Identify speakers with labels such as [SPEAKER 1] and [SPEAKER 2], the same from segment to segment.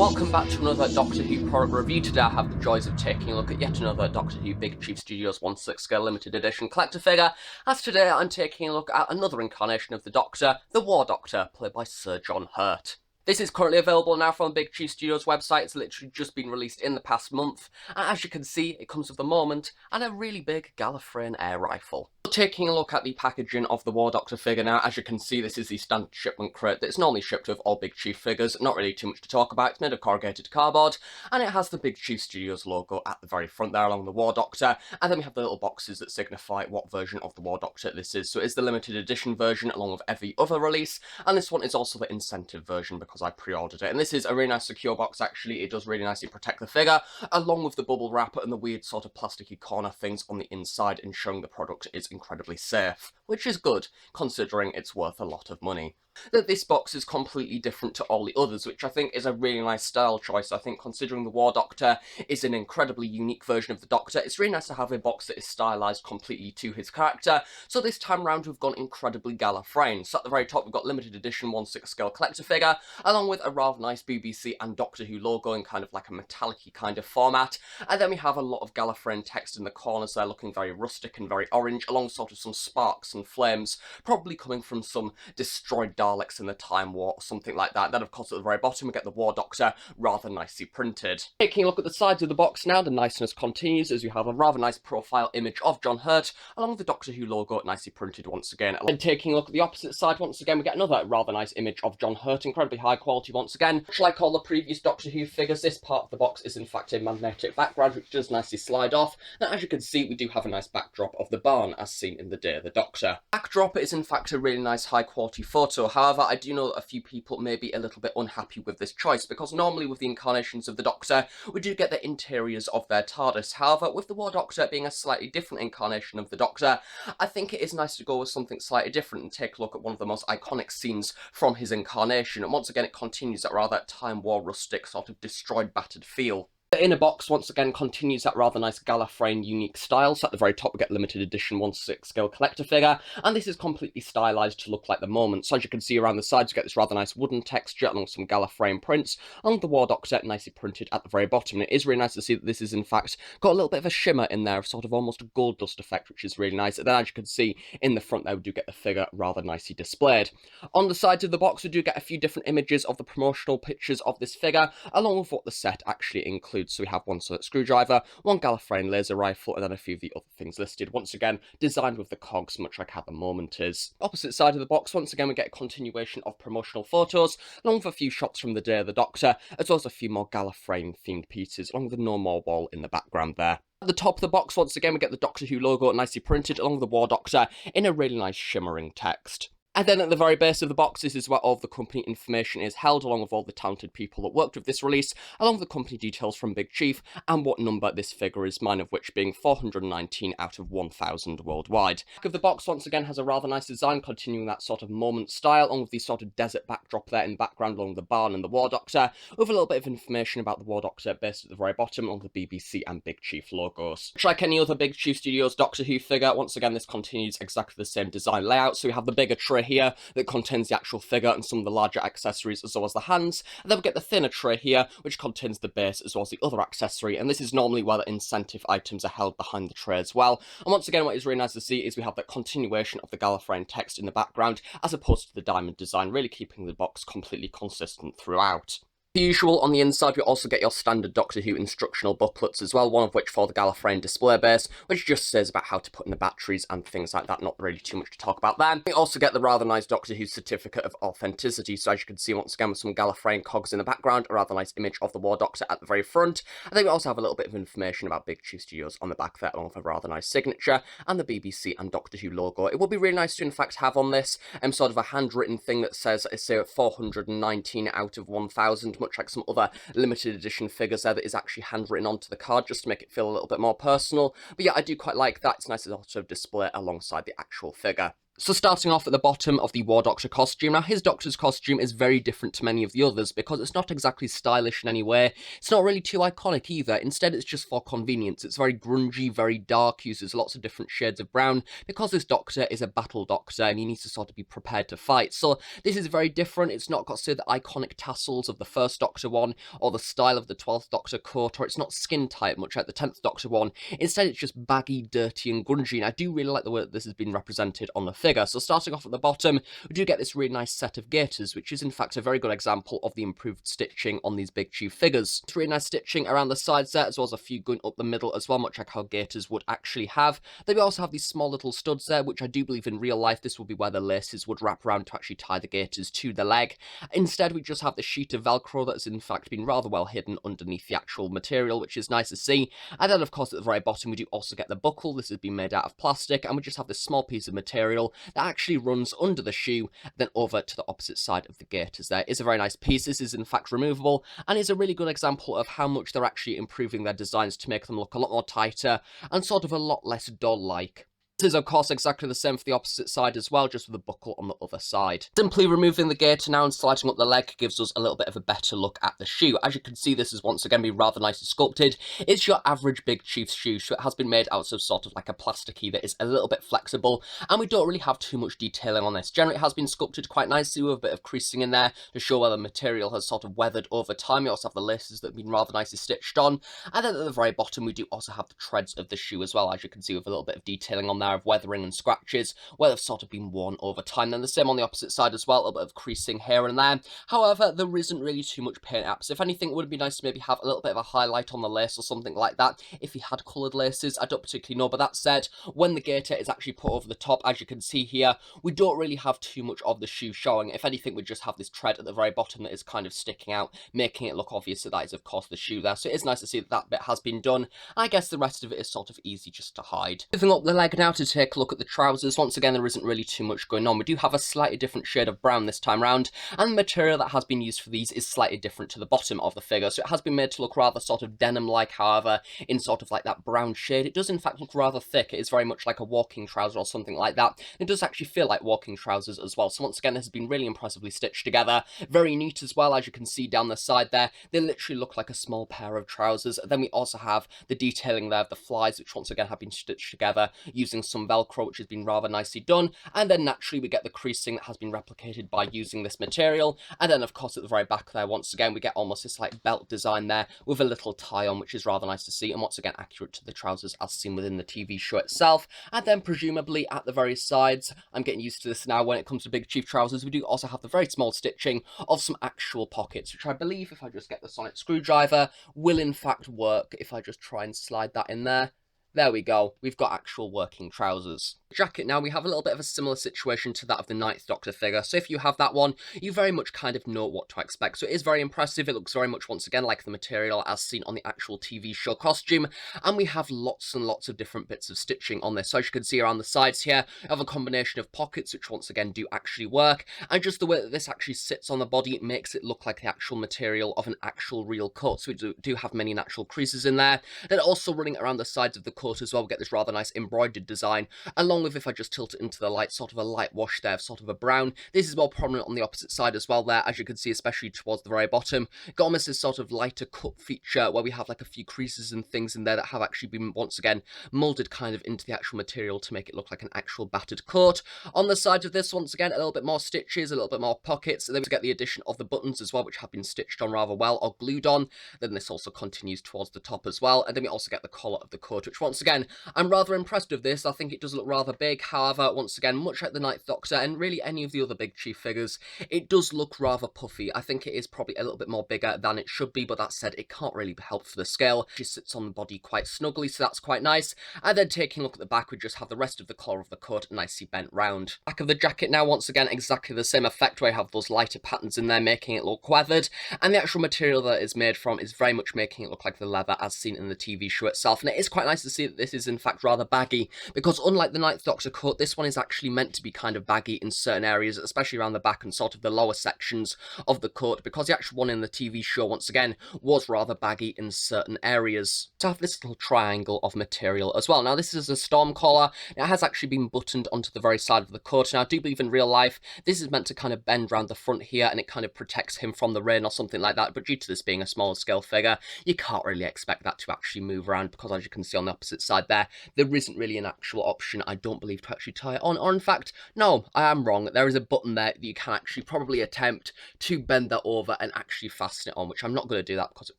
[SPEAKER 1] welcome back to another Doctor Who product review. Today I have the joys of taking a look at yet another Doctor Who Big Chief Studios 1/6 scale limited edition collector figure, as today I'm taking a look at another incarnation of the Doctor, the War Doctor, played by Sir John Hurt. This is currently available now from Big Chief Studios website. It's literally just been released in the past month, and as you can see, it comes with the moment and a really big Gallifreyan air rifle. Taking a look at the packaging of the War Doctor figure now, as you can see, this is the standard shipment crate that's normally shipped with all Big Chief figures. Not really too much to talk about. It's made of corrugated cardboard, and it has the Big Chief Studios logo at the very front there along the War Doctor, and then we have the little boxes that signify what version of the War Doctor this is. So it is the limited edition version along with every other release, and this one is also the incentive version because I pre-ordered it. And this is a really nice secure box actually. It does really nicely protect the figure, along with the bubble wrap and the weird sort of plasticky corner things on the inside, ensuring the product is incredibly safe, which is good, considering it's worth a lot of money. That this box is completely different to all the others, which I think is a really nice style choice. I think considering the War Doctor is an incredibly unique version of the Doctor, it's really nice to have a box that is stylised completely to his character. So this time round we've gone incredibly Gallifreyan. So at the very top we've got limited edition 1/6 scale collector figure, along with a rather nice BBC and Doctor Who logo in kind of like a metallic-y kind of format. And then we have a lot of Gallifreyan text in the corners there, looking very rustic and very orange, along sort of some sparks and flames, probably coming from some destroyed Daleks in the Time War or something like that. Then of course at the very bottom we get the War Doctor, rather nicely printed. Taking a look at the sides of the box now, the niceness continues as you have a rather nice profile image of John Hurt, along with the Doctor Who logo nicely printed once again. And taking a look at the opposite side once again, we get another rather nice image of John Hurt, incredibly high quality once again. Much like all the previous Doctor Who figures, this part of the box is in fact a magnetic background which does nicely slide off. Now as you can see, we do have a nice backdrop of the barn as seen in the Day of the Doctor. Backdrop is in fact a really nice high quality photo. However, I do know that a few people may be a little bit unhappy with this choice, because normally with the incarnations of the Doctor, we do get the interiors of their TARDIS. However, with the War Doctor being a slightly different incarnation of the Doctor, I think it is nice to go with something slightly different and take a look at one of the most iconic scenes from his incarnation. And once again, it continues that rather Time War rustic sort of destroyed, battered feel. The inner box once again continues that rather nice Gallifreyan unique style. So at the very top we get limited edition 1/6 scale collector figure, and this is completely stylised to look like the moment. So as you can see around the sides you get this rather nice wooden texture along with some Gallifreyan prints, along the War Doctor nicely printed at the very bottom. And it is really nice to see that this is in fact got a little bit of a shimmer in there, sort of almost a gold dust effect, which is really nice. And then as you can see in the front there we do get the figure rather nicely displayed. On the sides of the box we do get a few different images of the promotional pictures of this figure, along with what the set actually includes. So we have one screwdriver, one Gallifreyan laser rifle, and then a few of the other things listed. Once again, designed with the cogs, much like how the moment is. Opposite side of the box, once again, we get a continuation of promotional photos, along with a few shots from the Day of the Doctor, as well as a few more Gallifreyan themed pieces, along with the No More wall in the background there. At the top of the box, once again, we get the Doctor Who logo nicely printed, along with the War Doctor in a really nice shimmering text. And then at the very base of the box, this is where all of the company information is held, along with all the talented people that worked with this release, along with the company details from Big Chief, and what number this figure is, mine of which being 419 out of 1000 worldwide. The back of the box once again has a rather nice design, continuing that sort of moment style, along with the sort of desert backdrop there in the background along the barn and the War Doctor, with a little bit of information about the War Doctor based at the very bottom, along with the BBC and Big Chief logos. Much like any other Big Chief Studios Doctor Who figure, once again this continues exactly the same design layout. So we have the bigger tray here that contains the actual figure and some of the larger accessories as well as the hands, and then we get the thinner tray here which contains the base as well as the other accessory, and this is normally where the incentive items are held behind the tray as well. And once again, what is really nice to see is we have that continuation of the Gallifreyan text in the background as opposed to the diamond design, really keeping the box completely consistent throughout. The usual, on the inside you also get your standard Doctor Who instructional booklets as well, one of which for the Gallifreyan display base, which just says about how to put in the batteries and things like that, not really too much to talk about there. We also get the rather nice Doctor Who certificate of authenticity, so as you can see once again with some Gallifreyan cogs in the background, a rather nice image of the War Doctor at the very front, and then we also have a little bit of information about Big Chief Studios on the back there, along with a rather nice signature, and the BBC and Doctor Who logo. It would be really nice to in fact have on this sort of a handwritten thing that says, say, 419 out of 1000, much like some other limited edition figures there that is actually handwritten onto the card, just to make it feel a little bit more personal. But yeah, I do quite like that. It's nice to sort of display it alongside the actual figure. So starting off at the bottom of the War Doctor costume. Now, his Doctor's costume is very different to many of the others because it's not exactly stylish in any way. It's not really too iconic either. Instead, it's just for convenience. It's very grungy, very dark, uses lots of different shades of brown because this Doctor is a battle Doctor and he needs to sort of be prepared to fight. So this is very different. It's not got, say, the iconic tassels of the first Doctor one or the style of the 12th Doctor coat, or it's not skin tight much like the 10th Doctor one. Instead, it's just baggy, dirty and grungy, and I do really like the way that this has been represented on the figure. So starting off at the bottom, we do get this really nice set of gaiters, which is in fact a very good example of the improved stitching on these big chief figures. It's really nice stitching around the sides there, as well as a few going up the middle as well, much like how gaiters would actually have. Then we also have these small little studs there, which I do believe in real life this will be where the laces would wrap around to actually tie the gaiters to the leg. Instead, we just have the sheet of Velcro that has in fact been rather well hidden underneath the actual material, which is nice to see. And then of course at the very bottom we do also get the buckle. This has been made out of plastic, and we just have this small piece of material that actually runs under the shoe, then over to the opposite side of the gaiters. There is a very nice piece. This is in fact removable and is a really good example of how much they're actually improving their designs to make them look a lot more tighter and sort of a lot less doll-like. This is of course exactly the same for the opposite side as well, just with a buckle on the other side. Simply removing the gaiter now and sliding up the leg gives us a little bit of a better look at the shoe. As you can see, this is once again be rather nicely sculpted. It's your average big chief's shoe, so it has been made out of sort of like a plasticky that is a little bit flexible, and we don't really have too much detailing on this. Generally it has been sculpted quite nicely with a bit of creasing in there to show where the material has sort of weathered over time. We also have the laces that have been rather nicely stitched on, and then at the very bottom we do also have the treads of the shoe as well, as you can see, with a little bit of detailing on there of weathering and scratches where they've sort of been worn over time. Then the same on the opposite side as well, a bit of creasing here and there. However, there isn't really too much paint apps. If anything, it would be nice to maybe have a little bit of a highlight on the lace or something like that if he had coloured laces. I don't particularly know, but that said, when the gaiter is actually put over the top, as you can see here, we don't really have too much of the shoe showing. If anything, we just have this tread at the very bottom that is kind of sticking out, making it look obvious that that is of course the shoe there. So it is nice to see that that bit has been done. I guess the rest of it is sort of easy just to hide. Moving up the leg now to take a look at the trousers. Once again, there isn't really too much going on. We do have a slightly different shade of brown this time round, and the material that has been used for these is slightly different to the bottom of the figure. So it has been made to look rather sort of denim-like, however, in sort of like that brown shade. It does in fact look rather thick. It is very much like a walking trouser or something like that. It does actually feel like walking trousers as well. So once again, this has been really impressively stitched together. Very neat as well, as you can see down the side there. They literally look like a small pair of trousers. Then we also have the detailing there of the flies, which once again have been stitched together using some Velcro, which has been rather nicely done. And then naturally we get the creasing that has been replicated by using this material. And then of course at the very back there, once again, we get almost this like belt design there with a little tie on, which is rather nice to see, and once again accurate to the trousers as seen within the TV show itself. And then presumably at the very sides, I'm getting used to this now when it comes to big chief trousers, we do also have the very small stitching of some actual pockets, which I believe, if I just get the sonic screwdriver, will in fact work if I just try and slide that in there. There we go, we've got actual working trousers. Jacket now, we have a little bit of a similar situation to that of the 9th Doctor figure, so if you have that one, you very much kind of know what to expect. So it is very impressive. It looks very much once again like the material as seen on the actual TV show costume, and we have lots and lots of different bits of stitching on this. So as you can see around the sides here, we have a combination of pockets which once again do actually work, and just the way that this actually sits on the body makes it look like the actual material of an actual real coat. So we do have many natural creases in there. Then also running around the sides of the coat as well, we get this rather nice embroidered design, along with, if I just tilt it into the light, sort of a light wash there, sort of a brown. This is more prominent on the opposite side as well there, as you can see, especially towards the very bottom. Got almost this sort of lighter cut feature where we have like a few creases and things in there that have actually been, once again, moulded kind of into the actual material to make it look like an actual battered coat. On the side of this, once again, a little bit more stitches, a little bit more pockets, and then we get the addition of the buttons as well, which have been stitched on rather well or glued on. Then this also continues towards the top as well, and then we also get the collar of the coat, which once again, I'm rather impressed with this. I think it does look rather big. However, once again, much like the 9th Doctor and really any of the other big chief figures, it does look rather puffy. I think it is probably a little bit more bigger than it should be, but that said, it can't really be helped for the scale. It just sits on the body quite snugly, so that's quite nice. And then taking a look at the back, we just have the rest of the collar of the coat nicely bent round. Back of the jacket now, once again, exactly the same effect where you have those lighter patterns in there, making it look weathered. And the actual material that it's made from is very much making it look like the leather as seen in the TV show itself. And it is quite nice to see see that this is in fact rather baggy, because unlike the Ninth Doctor coat, this one is actually meant to be kind of baggy in certain areas, especially around the back and sort of the lower sections of the coat, because the actual one in the TV show, once again, was rather baggy in certain areas. To have this little triangle of material as well. Now, this is a storm collar. It has actually been buttoned onto the very side of the coat. Now, I do believe in real life, this is meant to kind of bend around the front here, and it kind of protects him from the rain or something like that, but due to this being a smaller scale figure, you can't really expect that to actually move around, because as you can see on the opposite side there isn't really an actual option, I don't believe, to actually tie it on. Or in fact, no, I am wrong. There is a button there that you can actually probably attempt to bend that over and actually fasten it on, which I'm not going to do that because it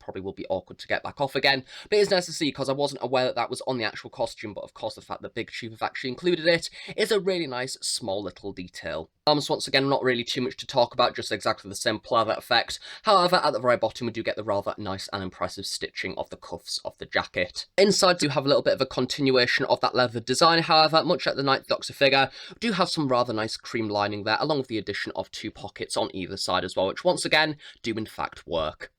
[SPEAKER 1] probably will be awkward to get back off again. But it is nice to see, because I wasn't aware that that was on the actual costume, but of course the fact that Big Chief have actually included it is a really nice small little detail. Arms, once again, not really too much to talk about, just exactly the same plather effect. However, at the very bottom we do get the rather nice and impressive stitching of the cuffs of the jacket. Inside do have a little bit of a continuation of that leather design, however, much like the Ninth Doctor figure, do have some rather nice cream lining there, along with the addition of 2 pockets on either side as well, which once again do in fact work.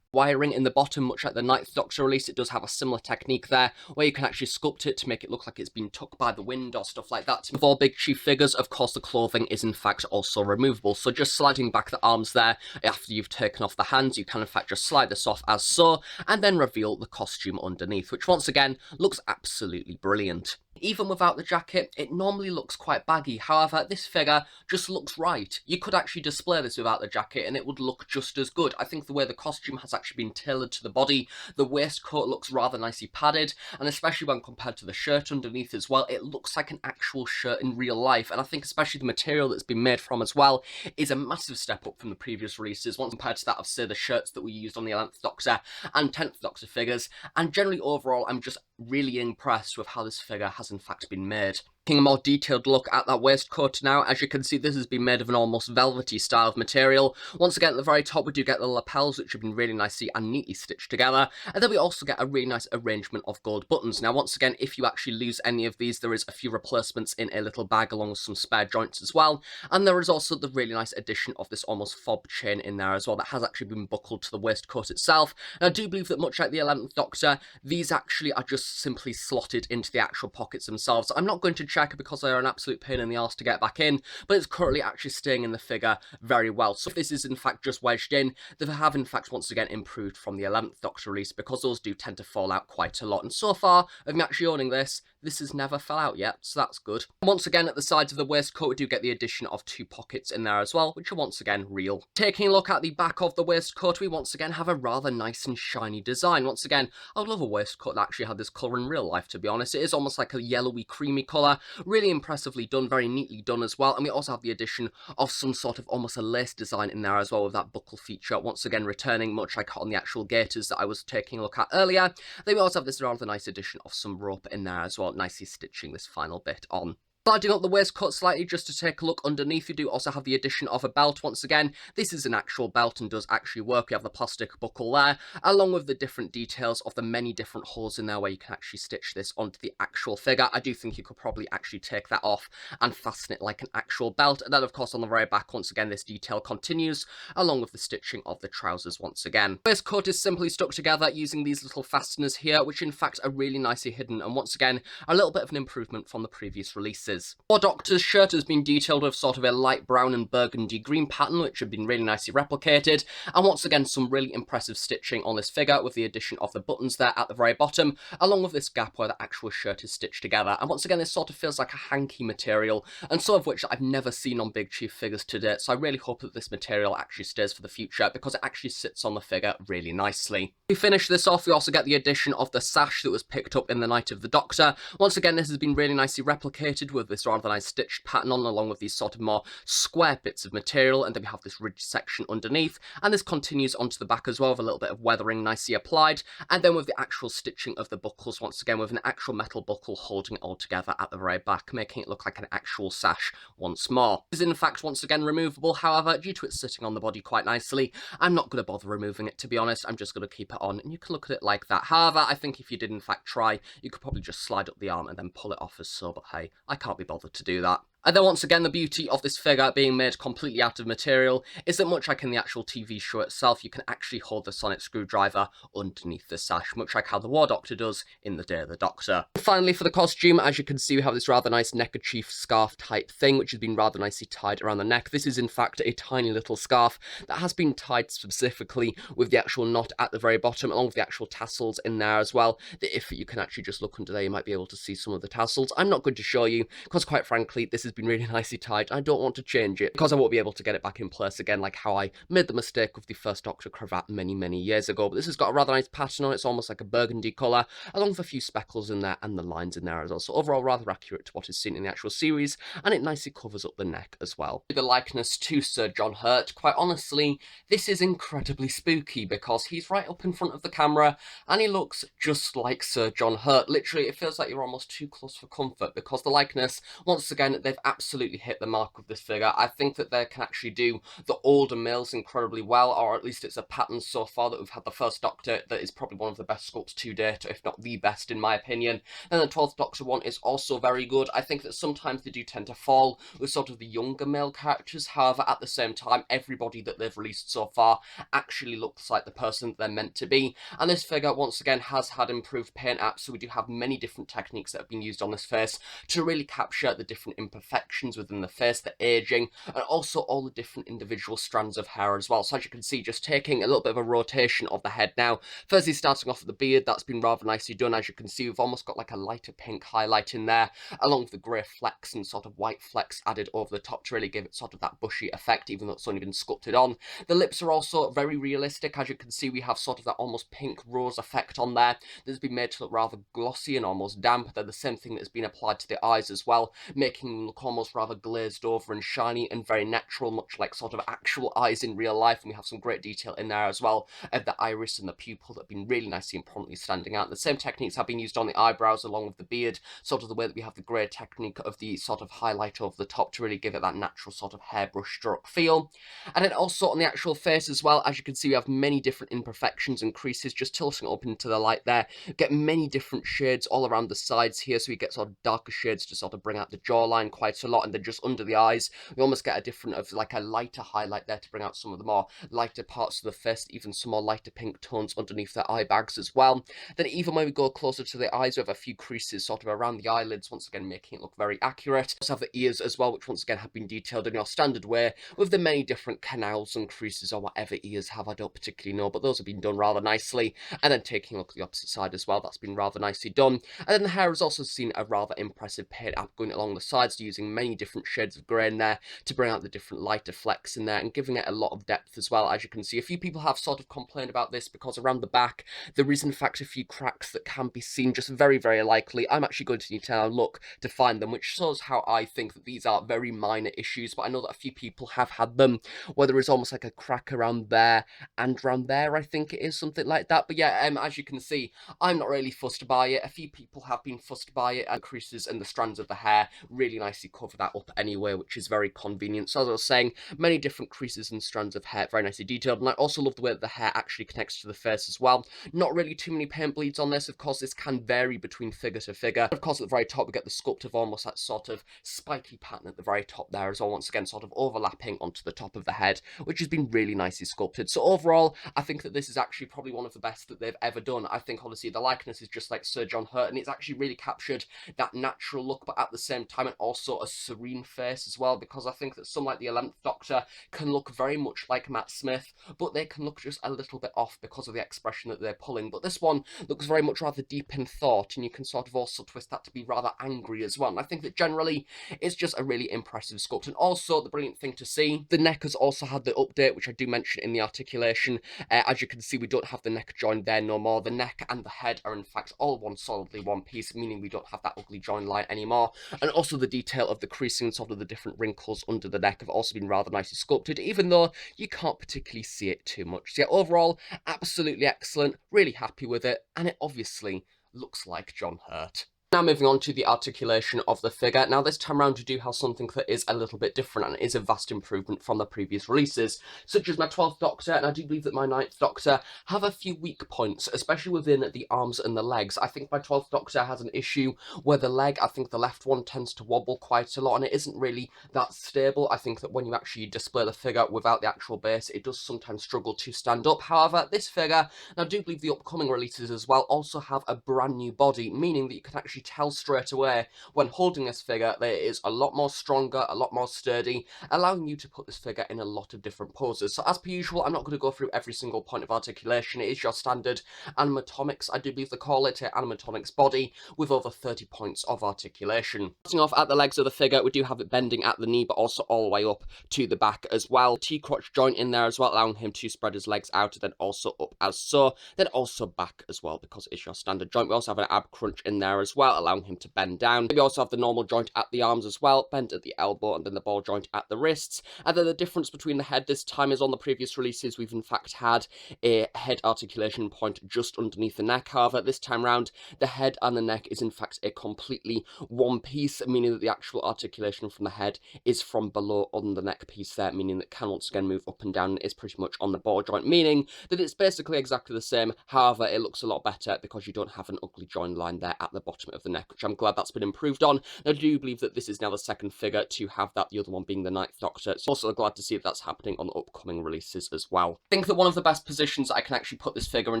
[SPEAKER 1] Wiring in the bottom, much like the Ninth Doctor release, it does have a similar technique there, where you can actually sculpt it to make it look like it's been tucked by the wind or stuff like that. For Big Chief figures, of course, the clothing is in fact also removable, so just sliding back the arms there, after you've taken off the hands, you can in fact just slide this off as so, and then reveal the costume underneath, which once again looks absolutely brilliant. Even without the jacket, it normally looks quite baggy. However, this figure just looks right. You could actually display this without the jacket and it would look just as good. I think the way the costume has actually been tailored to the body, the waistcoat looks rather nicely padded, and especially when compared to the shirt underneath as well, it looks like an actual shirt in real life. And I think especially the material that's been made from as well is a massive step up from the previous releases, once compared to that of, say, the shirts that we used on the 11th Doctor and 10th Doctor figures. And generally overall, I'm just really impressed with how this figure has in fact been made. Taking a more detailed look at that waistcoat now, as you can see, this has been made of an almost velvety style of material. Once again, at the very top we do get the lapels, which have been really nicely and neatly stitched together, and then we also get a really nice arrangement of gold buttons. Now once again, if you actually lose any of these, there is a few replacements in a little bag along with some spare joints as well, and there is also the really nice addition of this almost fob chain in there as well that has actually been buckled to the waistcoat itself. And I do believe that much like the 11th Doctor, these actually are just simply slotted into the actual pockets themselves. I'm not going to check because they are an absolute pain in the arse to get back in, but it's currently actually staying in the figure very well. So if this is in fact just wedged in, they have in fact once again improved from the 11th Doctor release, because those do tend to fall out quite a lot. And so far, of me actually owning this has never fell out yet, so that's good. Once again, at the sides of the waistcoat, we do get the addition of 2 pockets in there as well, which are once again real. Taking a look at the back of the waistcoat, we once again have a rather nice and shiny design. Once again, I would love a waistcoat that actually had this colour in real life, to be honest. It is almost like a yellowy, creamy colour, really impressively done, very neatly done as well. And we also have the addition of some sort of almost a lace design in there as well, with that buckle feature, once again returning much like on the actual gaiters that I was taking a look at earlier. Then we also have this rather nice addition of some rope in there as well, nicely stitching this final bit on. Sliding up the waistcoat slightly just to take a look underneath, you do also have the addition of a belt. Once again, this is an actual belt and does actually work. You have the plastic buckle there, along with the different details of the many different holes in there where you can actually stitch this onto the actual figure. I do think you could probably actually take that off and fasten it like an actual belt. And then of course on the very back, once again, this detail continues, along with the stitching of the trousers once again. The waistcoat is simply stuck together using these little fasteners here, which in fact are really nicely hidden, and once again, a little bit of an improvement from the previous releases. Our Doctor's shirt has been detailed with sort of a light brown and burgundy green pattern, which have been really nicely replicated, and once again some really impressive stitching on this figure with the addition of the buttons there at the very bottom, along with this gap where the actual shirt is stitched together. And once again, this sort of feels like a hanky material, and some of which I've never seen on Big Chief figures to date, so I really hope that this material actually stays for the future, because it actually sits on the figure really nicely. To finish this off, we also get the addition of the sash that was picked up in the Night of the Doctor. Once again, this has been really nicely replicated with this rather nice stitched pattern on, along with these sort of more square bits of material, and then we have this ridged section underneath, and this continues onto the back as well with a little bit of weathering nicely applied, and then with the actual stitching of the buckles, once again with an actual metal buckle holding it all together at the very back, making it look like an actual sash once more. This is in fact once again removable, however, due to it sitting on the body quite nicely, I'm not going to bother removing it, to be honest. I'm just going to keep it on, and you can look at it like that. However, I think if you did in fact try, you could probably just slide up the arm and then pull it off as so, but hey, I can't be bothered to do that. And then once again, the beauty of this figure being made completely out of material is that much like in the actual TV show itself, you can actually hold the sonic screwdriver underneath the sash, much like how the War Doctor does in The Day of the Doctor. And finally, for the costume, as you can see, we have this rather nice neckerchief scarf type thing, which has been rather nicely tied around the neck. This is in fact a tiny little scarf that has been tied specifically with the actual knot at the very bottom, along with the actual tassels in there as well. That if you can actually just look under there, you might be able to see some of the tassels. I'm not going to show you, because quite frankly, this has been really nicely tied. I don't want to change it, because I won't be able to get it back in place again, like how I made the mistake with the first Doctor cravat many years ago. But this has got a rather nice pattern on it. It's almost like a burgundy colour, along with a few speckles in there and the lines in there as well. So overall, rather accurate to what is seen in the actual series, and it nicely covers up the neck as well. The likeness to Sir John Hurt, quite honestly, this is incredibly spooky because he's right up in front of the camera and he looks just like Sir John Hurt. Literally, it feels like you're almost too close for comfort because the likeness, once again, they've absolutely hit the mark with this figure. I think that they can actually do the older males incredibly well, or at least it's a pattern so far that we've had the first Doctor that is probably one of the best sculpts to date, if not the best in my opinion. And the 12th Doctor one is also very good. I think that sometimes they do tend to fall with sort of the younger male characters. However, at the same time, everybody that they've released so far actually looks like the person that they're meant to be. And this figure, once again, has had improved paint apps, so we do have many different techniques that have been used on this face to really capture the different imperfections within the face, the aging, and also all the different individual strands of hair as well. So as you can see, just taking a little bit of a rotation of the head now. Firstly, starting off with the beard, that's been rather nicely done. As you can see, we've almost got like a lighter pink highlight in there, along with the grey flecks and sort of white flecks added over the top to really give it sort of that bushy effect, even though it's only been sculpted on. The lips are also very realistic. As you can see, we have sort of that almost pink rose effect on there that's been made to look rather glossy and almost damp. They're the same thing that's been applied to the eyes as well, making them look almost rather glazed over and shiny and very natural, much like sort of actual eyes in real life. And we have some great detail in there as well of the iris and the pupil that have been really nicely and prominently standing out. The same techniques have been used on the eyebrows along with the beard, sort of the way that we have the grey technique of the sort of highlight over the top to really give it that natural sort of hairbrush stroke feel. And then also on the actual face as well, as you can see, we have many different imperfections and creases. Just tilting up into the light there, get many different shades all around the sides here, so we get sort of darker shades to sort of bring out the jawline quite a lot, and then just under the eyes we almost get a different of like a lighter highlight there to bring out some of the more lighter parts of the face, even some more lighter pink tones underneath their eye bags as well. Then even when we go closer to the eyes, we have a few creases sort of around the eyelids, once again making it look very accurate. We also have the ears as well, which once again have been detailed in your standard way with the many different canals and creases, or whatever ears have, I don't particularly know, but those have been done rather nicely. And then taking a look at the opposite side as well, that's been rather nicely done. And then the hair has also seen a rather impressive paint app going along the sides, using many different shades of grey in there to bring out the different lighter flecks in there and giving it a lot of depth as well. As you can see, a few people have sort of complained about this because around the back there is in fact a few cracks that can be seen, just very likely. I'm actually going to need to now look to find them, which shows how I think that these are very minor issues, but I know that a few people have had them where there is almost like a crack around there and around there, I think it is, something like that. But yeah, as you can see, I'm not really fussed by it. A few people have been fussed by it, and the creases and the strands of the hair really nicely cover that up anyway, which is very convenient. So as I was saying, many different creases and strands of hair, very nicely detailed. And I also love the way that the hair actually connects to the face as well. Not really too many paint bleeds on this. Of course, this can vary between figure to figure. Of course, at the very top, we get the sculpt of almost that sort of spiky pattern at the very top there as well, once again sort of overlapping onto the top of the head, which has been really nicely sculpted. So overall, I think that this is actually probably one of the best that they've ever done. I think honestly the likeness is just like Sir John Hurt, and it's actually really captured that natural look, but at the same time and also a serene face as well, because I think that some like the 11th Doctor can look very much like Matt Smith, but they can look just a little bit off because of the expression that they're pulling. But this one looks very much rather deep in thought, and you can sort of also twist that to be rather angry as well. And I think that generally it's just a really impressive sculpt. And also the brilliant thing to see, the neck has also had the update, which I do mention in the articulation. As you can see, we don't have the neck join there no more. The neck and the head are in fact all solidly one piece, meaning we don't have that ugly join line anymore. And also the detail of the creasing and sort of the different wrinkles under the neck have also been rather nicely sculpted, even though you can't particularly see it too much. So yeah, overall, absolutely excellent, really happy with it, and it obviously looks like John Hurt. Now moving on to the articulation of the figure. Now this time around we do have something that is a little bit different and is a vast improvement from the previous releases, such as my 12th Doctor, and I do believe that my 9th Doctor have a few weak points, especially within the arms and the legs. I think my 12th Doctor has an issue where the leg, I think the left one tends to wobble quite a lot and it isn't really that stable. I think that when you actually display the figure without the actual base, it does sometimes struggle to stand up. However, this figure, and I do believe the upcoming releases as well, also have a brand new body, meaning that you can actually tell straight away when holding this figure that it is a lot more stronger, a lot more sturdy, allowing you to put this figure in a lot of different poses. So as per usual, I'm not going to go through every single point of articulation. It is your standard animatronics, I do believe they call it, an animatronics body with over 30 points of articulation. Starting off at the legs of the figure, we do have it bending at the knee, but also all the way up to the back as well. T-crotch joint in there as well, allowing him to spread his legs out, then also up as so, then also back as well, because it's your standard joint. We also have an ab crunch in there as well, allowing him to bend down. We also have the normal joint at the arms as well, bent at the elbow, and then the ball joint at the wrists. And then the difference between the head this time is on the previous releases, we've in fact had a head articulation point just underneath the neck. However, this time round, the head and the neck is in fact a completely one piece, meaning that the actual articulation from the head is from below on the neck piece there, meaning that it can once again move up and down and is pretty much on the ball joint, meaning that it's basically exactly the same. However, it looks a lot better because you don't have an ugly join line there at the bottom of the neck, which I'm glad that's been improved on. And I do believe that this is now the second figure to have that, the other one being the 9th Doctor. So also glad to see that that's happening on the upcoming releases as well. I think that one of the best positions I can actually put this figure in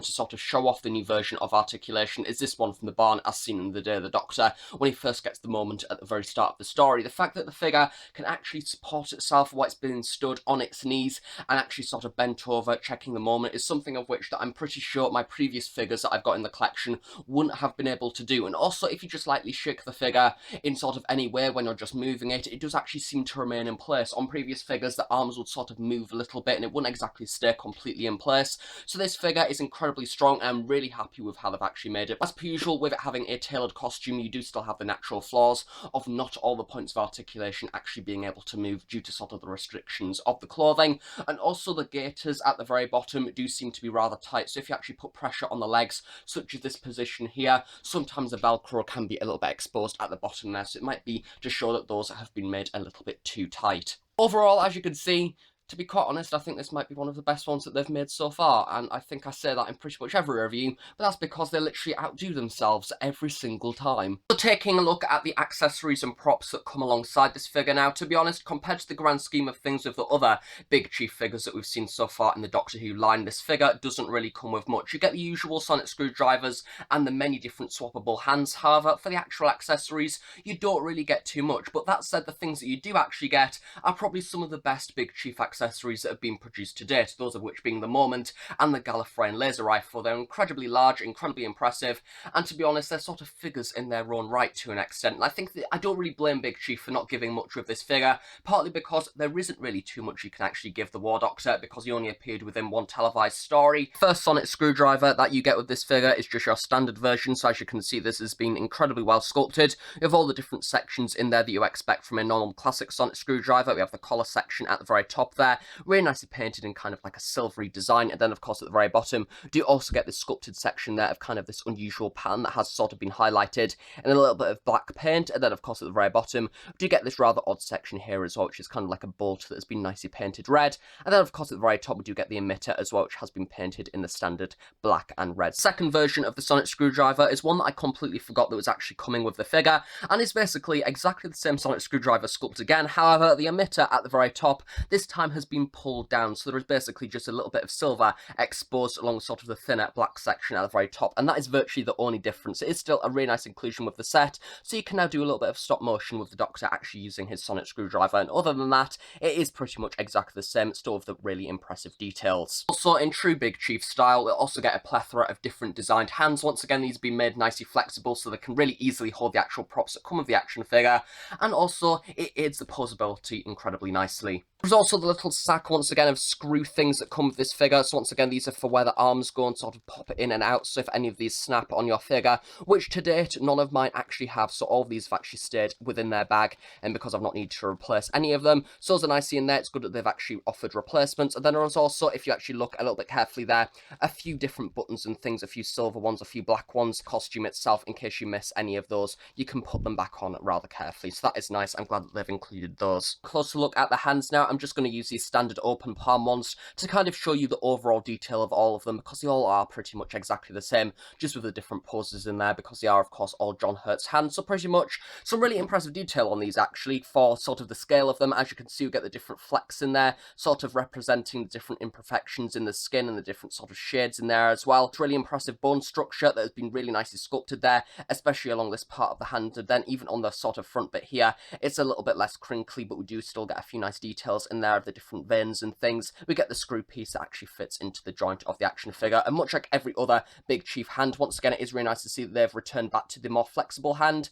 [SPEAKER 1] to sort of show off the new version of articulation is this one from the barn, as seen in the Day of the Doctor, when he first gets the moment at the very start of the story. The fact that the figure can actually support itself while it's been stood on its knees and actually sort of bent over, checking the moment, is something of which that I'm pretty sure my previous figures that I've got in the collection wouldn't have been able to do. And also, if you just lightly shake the figure in sort of any way when you're just moving it, it does actually seem to remain in place. On previous figures, the arms would sort of move a little bit and it wouldn't exactly stay completely in place. So this figure is incredibly strong and I'm really happy with how they've actually made it. As per usual, with it having a tailored costume, you do still have the natural flaws of not all the points of articulation actually being able to move due to sort of the restrictions of the clothing. And also the gaiters at the very bottom do seem to be rather tight. So if you actually put pressure on the legs, such as this position here, sometimes the Velcro can be a little bit exposed at the bottom there. So it might be to show that those have been made a little bit too tight. Overall, as you can see, to be quite honest, I think this might be one of the best ones that they've made so far, and I think I say that in pretty much every review, but that's because they literally outdo themselves every single time. So taking a look at the accessories and props that come alongside this figure now, to be honest, compared to the grand scheme of things with the other Big Chief figures that we've seen so far in the Doctor Who line, this figure doesn't really come with much. You get the usual sonic screwdrivers and the many different swappable hands. However, for the actual accessories, you don't really get too much, but that said, the things that you do actually get are probably some of the best Big Chief accessories that have been produced to date, those of which being the Moment and the Gallifreyan laser rifle. They're incredibly large, incredibly impressive, and to be honest, they're sort of figures in their own right to an extent. And I think that I don't really blame Big Chief for not giving much with this figure, partly because there isn't really too much you can actually give the War Doctor, because he only appeared within one televised story. First sonic screwdriver that you get with this figure is just your standard version, so as you can see, this has been incredibly well sculpted. You have all the different sections in there that you expect from a normal classic sonic screwdriver. We have the collar section at the very top there, really nicely painted in kind of like a silvery design, and then of course at the very bottom do also get this sculpted section there of kind of this unusual pattern that has sort of been highlighted in a little bit of black paint, and then of course at the very bottom do get this rather odd section here as well, which is kind of like a bolt that has been nicely painted red, and then of course at the very top we do get the emitter as well, which has been painted in the standard black and red. Second version of the sonic screwdriver is one that I completely forgot that was actually coming with the figure, and is basically exactly the same sonic screwdriver sculpt again. However, the emitter at the very top this time has been pulled down, so there is basically just a little bit of silver exposed along sort of the thinner black section at the very top, and that is virtually the only difference. It is still a really nice inclusion with the set, so you can now do a little bit of stop motion with the Doctor actually using his sonic screwdriver, and other than that, it is pretty much exactly the same, still with the really impressive details. Also, in true Big Chief style, we'll also get a plethora of different designed hands. Once again, these have been made nicely flexible, so they can really easily hold the actual props that come with the action figure, and also it aids the posability incredibly nicely. There's also the little little sack, once again, of screw things that come with this figure. So once again, these are for where the arms go and sort of pop it in and out. So if any of these snap on your figure, which to date, none of mine actually have. So all of these have actually stayed within their bag, and because I've not needed to replace any of them. So those are nicely in there. It's good that they've actually offered replacements. And then there's also, if you actually look a little bit carefully there, a few different buttons and things, a few silver ones, a few black ones. Costume itself, in case you miss any of those, you can put them back on rather carefully. So that is nice. I'm glad that they've included those. Closer look at the hands now. I'm just going to use these standard open palm ones to kind of show you the overall detail of all of them, because they all are pretty much exactly the same, just with the different poses in there, because they are, of course, all John Hurt's hands. So pretty much some really impressive detail on these, actually, for sort of the scale of them. As you can see, we get the different flecks in there, sort of representing the different imperfections in the skin and the different sort of shades in there as well. It's really impressive bone structure that has been really nicely sculpted there, especially along this part of the hand. And then even on the sort of front bit here, it's a little bit less crinkly, but we do still get a few nice details in there of the different veins and things. We get the screw piece that actually fits into the joint of the action figure, and much like every other Big Chief hand, once again, it is really nice to see that they've returned back to the more flexible hand,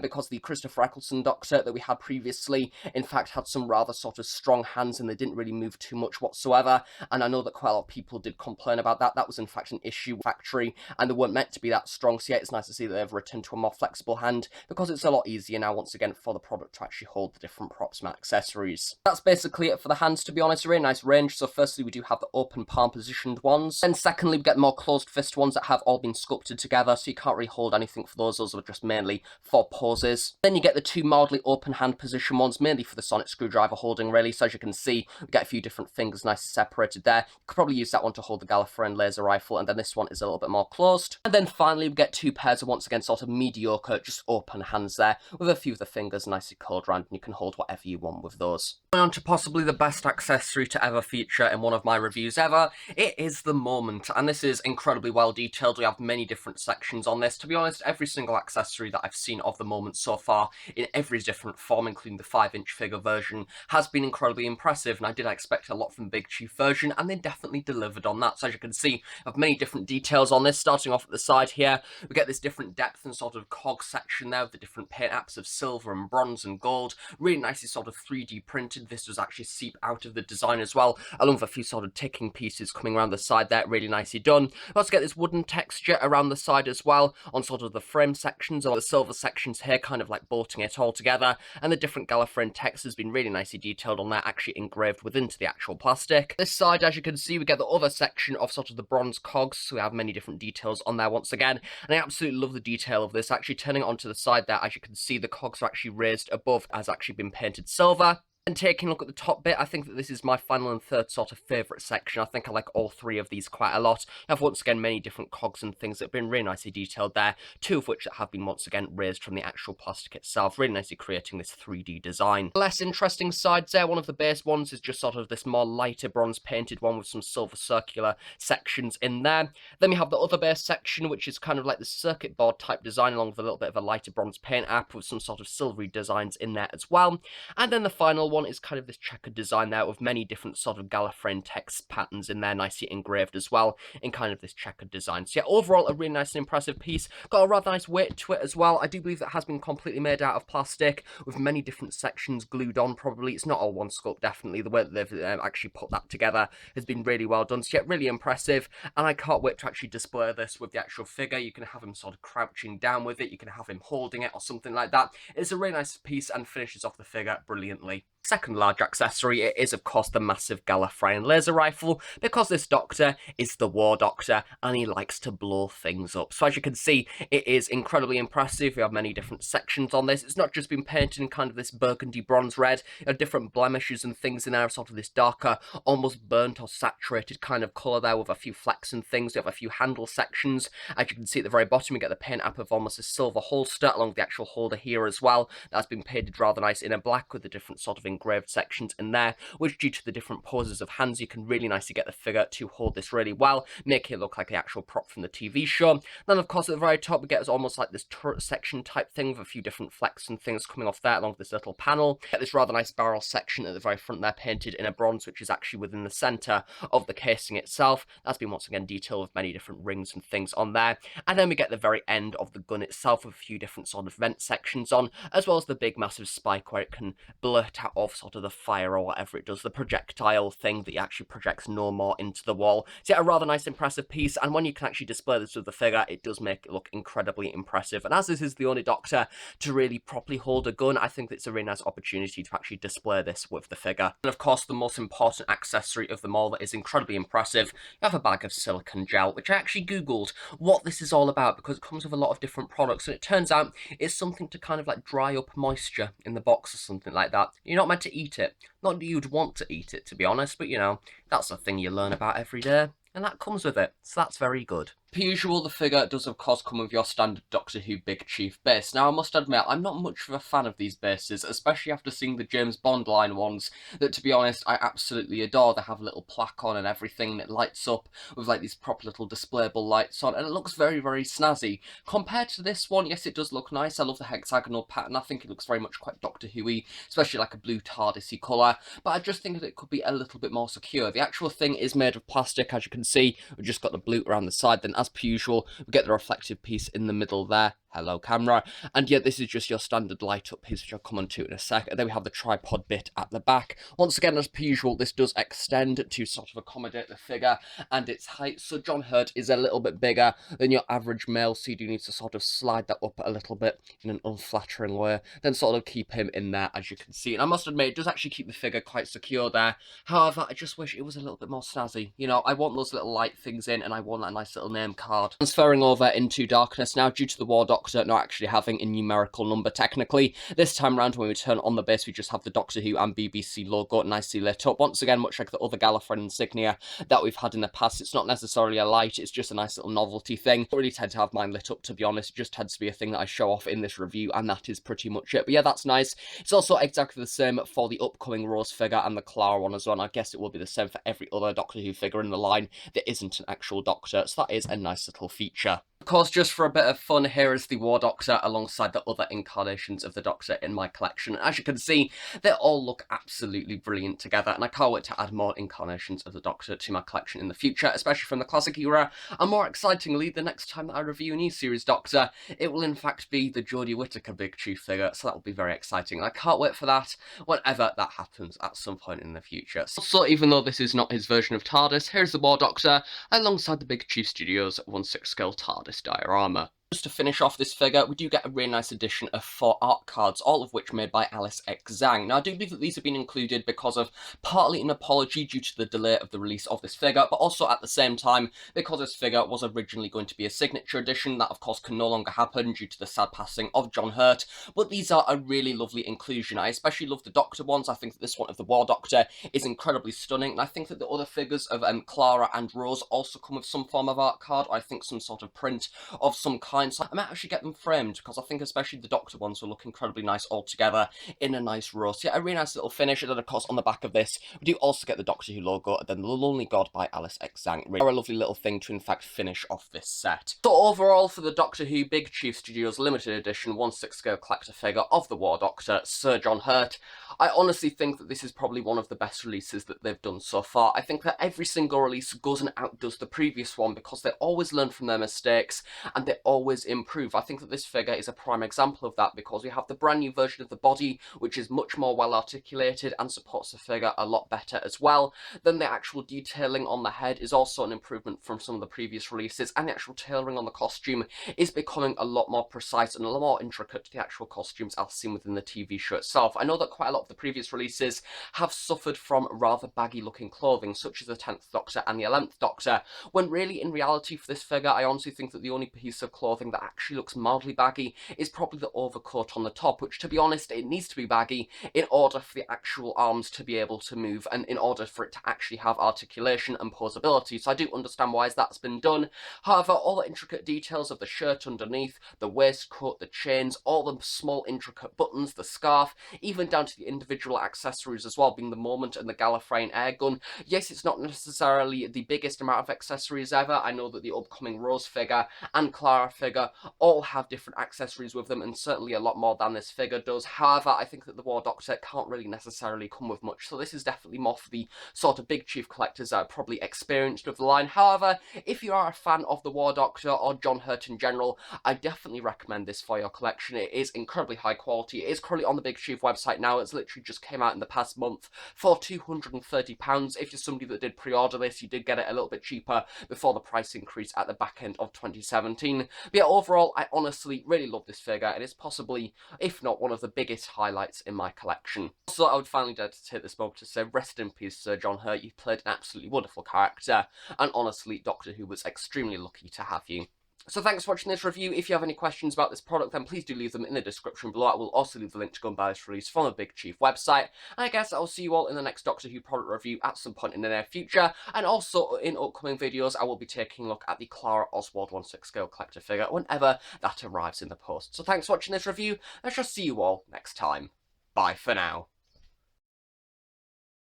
[SPEAKER 1] because the Christopher Eccleston Doctor that we had previously, in fact, had some rather sort of strong hands, and they didn't really move too much whatsoever, and I know that quite a lot of people did complain about that. That was, in fact, an issue with factory, and they weren't meant to be that strong, so yeah, it's nice to see that they've returned to a more flexible hand, because it's a lot easier now, once again, for the product to actually hold the different props and accessories. That's basically it for the hands, to be honest. A really nice range. So firstly, we do have the open palm positioned ones, and secondly, we get more closed fist ones that have all been sculpted together, so you can't really hold anything for those. Those are just mainly for poses. Then you get the two mildly open hand position ones, mainly for the sonic screwdriver holding, really. So as you can see, we get a few different fingers nicely separated there. You could probably use that one to hold the Gallifreyan laser rifle, and then this one is a little bit more closed. And then finally, we get two pairs of, once again, sort of mediocre, just open hands there, with a few of the fingers nicely curled around, and you can hold whatever you want with those. Going on to possibly the best accessory to ever feature in one of my reviews ever, it is the moment, and this is incredibly well detailed. We have many different sections on this. To be honest, every single accessory that I've seen of the moment so far, in every different form, including the 5-inch figure version, has been incredibly impressive, and I did expect a lot from the Big Chief version, and they definitely delivered on that. So as you can see, I have many different details on this. Starting off at the side here, we get this different depth and sort of cog section there with the different paint apps of silver and bronze and gold, really nicely sort of 3D printed. This was actually seep out of the design as well, along with a few sort of ticking pieces coming around the side there, really nicely done. We also get this wooden texture around the side as well, on sort of the frame sections, or the silver sections here, kind of like bolting it all together, and the different Gallifreyan text has been really nicely detailed on there, actually engraved within the actual plastic. This side, as you can see, we get the other section of sort of the bronze cogs, so we have many different details on there once again, and I absolutely love the detail of this. Actually turning it onto the side there, as you can see, the cogs are actually raised above, has actually been painted silver. And taking a look at the top bit, I think that this is my final and third sort of favourite section. I think I like all three of these quite a lot. I have once again many different cogs and things that have been really nicely detailed there, two of which that have been once again raised from the actual plastic itself, really nicely creating this 3D design. Less interesting sides there, one of the base ones is just sort of this more lighter bronze painted one with some silver circular sections in there. Then we have the other base section, which is kind of like the circuit board type design, along with a little bit of a lighter bronze paint app with some sort of silvery designs in there as well. And then the final one is kind of this checkered design there with many different sort of Gallifreyan text patterns in there, nicely engraved as well in kind of this checkered design. So yeah, overall a really nice and impressive piece. Got a rather nice weight to it as well. I do believe that has been completely made out of plastic with many different sections glued on probably. It's not all one sculpt, definitely. The way that they've actually put that together has been really well done. So yeah, really impressive, and I can't wait to actually display this with the actual figure. You can have him sort of crouching down with it, you can have him holding it or something like that. It's a really nice piece and finishes off the figure brilliantly. Second large accessory, it is of course the massive Gallifreyan laser rifle, because this Doctor is the War Doctor and he likes to blow things up. So as you can see, it is incredibly impressive. We have many different sections on this. It's not just been painted in kind of this burgundy bronze red. You have different blemishes and things in there, sort of this darker, almost burnt or saturated kind of colour there with a few flecks and things. We have a few handle sections. As you can see at the very bottom, we get the paint app of almost a silver holster along the actual holder here as well. That's been painted rather nice in a black with the different sort of engraved sections in there, which due to the different poses of hands, you can really nicely get the figure to hold this really well, making it look like the actual prop from the TV show. Then of course at the very top we get almost like this turret section type thing with a few different flecks and things coming off there along with this little panel. Get this rather nice barrel section at the very front there, painted in a bronze, which is actually within the centre of the casing itself. That's been once again detailed with many different rings and things on there. And then we get the very end of the gun itself with a few different sort of vent sections on, as well as the big massive spike where it can blurt out of sort of the fire or whatever it does, the projectile thing that actually projects no more into the wall. So yeah, a rather nice impressive piece, and when you can actually display this with the figure, it does make it look incredibly impressive. And as this is the only Doctor to really properly hold a gun, I think it's a really nice opportunity to actually display this with the figure. And of course, the most important accessory of them all that is incredibly impressive, you have a bag of silicone gel, which I actually googled what this is all about because it comes with a lot of different products, and it turns out it's something to kind of like dry up moisture in the box or something like that. You're not meant to eat it. Not that you'd want to eat it, to be honest, but you know, that's a thing you learn about every day, and that comes with it, so that's very good. Per usual, the figure does of course come with your standard Doctor Who Big Chief base. Now I must admit, I'm not much of a fan of these bases, especially after seeing the James Bond line ones, that to be honest, I absolutely adore. They have a little plaque on and everything, and it lights up with like these proper little displayable lights on, and it looks very, very snazzy. Compared to this one, yes, it does look nice. I love the hexagonal pattern. I think it looks very much quite Doctor Who-y, especially like a blue TARDIS-y colour, but I just think that it could be a little bit more secure. The actual thing is made of plastic, as you can see. We've just got the blue around the side, then as per usual, we get the reflective piece in the middle there. Hello camera. And yeah, this is just your standard light up piece, which I'll come on to in a sec. And then we have the tripod bit at the back. Once again, as per usual, this does extend to sort of accommodate the figure and its height. So John Hurt is a little bit bigger than your average male, so you do need to sort of slide that up a little bit in an unflattering way, then sort of keep him in there, as you can see. And I must admit, it does actually keep the figure quite secure there. However, I just wish it was a little bit more snazzy. You know, I want those little light things in, and I want that nice little name card. Transferring over into darkness now, due to the War Doctor not actually having a numerical number technically. This time around, when we turn on the base, we just have the Doctor Who and BBC logo nicely lit up. Once again, much like the other Gallifreyan insignia that we've had in the past, it's not necessarily a light, it's just a nice little novelty thing. I don't really tend to have mine lit up, to be honest. It just tends to be a thing that I show off in this review, and that is pretty much it. But yeah, that's nice. It's also exactly the same for the upcoming Rose figure and the Clara one as well, and I guess it will be the same for every other Doctor Who figure in the line that isn't an actual Doctor, so that is a nice little feature. Of course, just for a bit of fun, here is the War Doctor alongside the other incarnations of the Doctor in my collection. And as you can see, they all look absolutely brilliant together, and I can't wait to add more incarnations of the Doctor to my collection in the future, especially from the classic era. And more excitingly, the next time that I review a new series Doctor, it will in fact be the Jodie Whittaker Big Chief figure, so that will be very exciting. And I can't wait for that whenever that happens at some point in the future. So even though this is not his version of TARDIS, here's the War Doctor alongside the Big Chief Studios 1/6 scale TARDIS diorama. Just to finish off this figure, we do get a really nice addition of 4 art cards, all of which made by Alice X Zhang. Now, I do believe that these have been included because of partly an apology due to the delay of the release of this figure, but also at the same time because this figure was originally going to be a signature edition. That, of course, can no longer happen due to the sad passing of John Hurt, but these are a really lovely inclusion. I especially love the Doctor ones. I think that this one of the War Doctor is incredibly stunning, and I think that the other figures of Clara and Rose also come with some form of art card, or I think some sort of print of some kind. So I might actually get them framed, because I think especially the Doctor ones will look incredibly nice all together in a nice row. So yeah, a really nice little finish. And then of course on the back of this, we do also get the Doctor Who logo, and then the Lonely God by Alice X Zhang. Really a lovely little thing to in fact finish off this set. So overall, for the Doctor Who Big Chief Studios limited edition 1/6 scale collector figure of the War Doctor, Sir John Hurt, I honestly think that this is probably one of the best releases that they've done so far. I think that every single release goes and outdoes the previous one, because they always learn from their mistakes and they always improve. I think that this figure is a prime example of that, because we have the brand new version of the body, which is much more well articulated and supports the figure a lot better as well. Then the actual detailing on the head is also an improvement from some of the previous releases, and the actual tailoring on the costume is becoming a lot more precise and a lot more intricate to the actual costumes as seen within the TV show itself. I know that quite a lot of the previous releases have suffered from rather baggy looking clothing, such as the 10th Doctor and the 11th Doctor, when really in reality for this figure, I honestly think that the only piece of clothing that actually looks mildly baggy is probably the overcoat on the top, which, to be honest, it needs to be baggy in order for the actual arms to be able to move, and in order for it to actually have articulation and posability. So I do understand why that's been done. However, all the intricate details of the shirt underneath, the waistcoat, the chains, all the small intricate buttons, the scarf, even down to the individual accessories as well, being the moment and the Gallifreyan air gun. Yes, it's not necessarily the biggest amount of accessories ever. I know that the upcoming Rose figure and Clara figure all have different accessories with them, and certainly a lot more than this figure does. However, I think that the War Doctor can't really necessarily come with much, so this is definitely more for the sort of Big Chief collectors that are probably experienced with the line. However, if you are a fan of the War Doctor or John Hurt in general, I definitely recommend this for your collection. It is incredibly high quality. It is currently on the Big Chief website now. It's literally just came out in the past month for £230. If you're somebody that did pre-order this, you did get it a little bit cheaper before the price increase at the back end of 2017. But yeah, overall, I honestly really love this figure, and it's possibly, if not one of the biggest highlights in my collection. Also, I would finally dare to take this moment to say rest in peace, Sir John Hurt. You played an absolutely wonderful character, and honestly, Doctor Who was extremely lucky to have you. So thanks for watching this review. If you have any questions about this product, then please do leave them in the description below. I will also leave the link to go and buy this release from the Big Chief website. And I guess I'll see you all in the next Doctor Who product review at some point in the near future. And also in upcoming videos, I will be taking a look at the Clara Oswald 1/6 scale collector figure whenever that arrives in the post. So thanks for watching this review. I shall see you all next time. Bye for now.